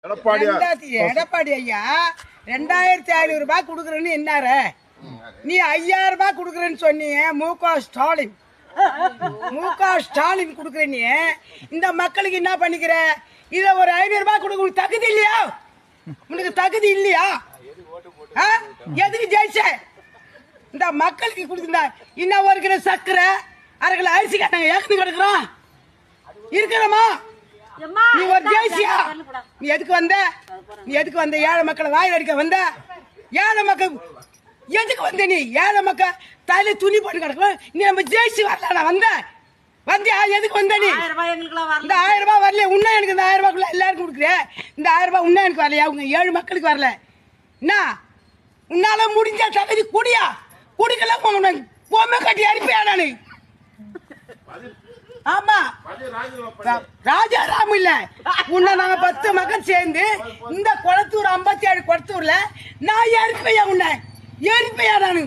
எடப்பாடி ஐயா 2500 ரூபாய் குடுக்குறேன்னு என்னாரு நீ 5000 ரூபாய் குடுக்குறேன்னு சொன்னீங்க. முக ஸ்டாலின் குடுக்குற நீ இந்த மக்களுக்கு என்ன பண்ணிக்கிற? இத ஒரு 500 ரூபாய் கொடுக்க தகுதி இல்லையா? உனக்கு தகுதி இல்லையா? எதுக்கு ஜெயிச்ச? இந்த மக்களுக்கு கொடுக்குற இன்னும் ஒரு கிலோ சக்கரை 1/2 கிலோ அரிசி கேட்டாங்க ஏற்கனவே கிடக்குறோம் இருக்கிறோமா? நீ ஒரு ஜெயிச்சியா? நீ எதுக்கு வந்த? நீ எதுக்கு வந்த? ஏழை மக்களை வாயில் அடிக்க வந்த? ஏழை மக்கள் எதுக்கு வந்த? நீ ஏழை மக்கள் தலையில துணி போட்டு கிடக்கலாம். நீ நம்ம ஜெயிச்சு வரல வந்த வந்தியா? எதுக்கு வந்த? நீ இந்த 1000 ரூபாய் வரல உன்ன எனக்கு இந்த 1000 ரூபாய்க்குள்ள எல்லாருக்கும் கொடுக்குற. இந்த 1000 ரூபாய் உன்ன எனக்கு வரலையா? உங்க 7 மக்களுக்கு வரல. என்ன உன்னால முடிஞ்ச தகுதி குடியா? குடிக்கல பொம்மை கட்டி அனுப்பியா? நானு ஆமா ராஜாராம் இல்ல உன்ன நாங்க 10 மக்கள் சேர்ந்து இந்த குளத்தூர் 57 குளத்தூர்ல நான் எரிப்பையா? உன்னை எரிப்பையா? நானு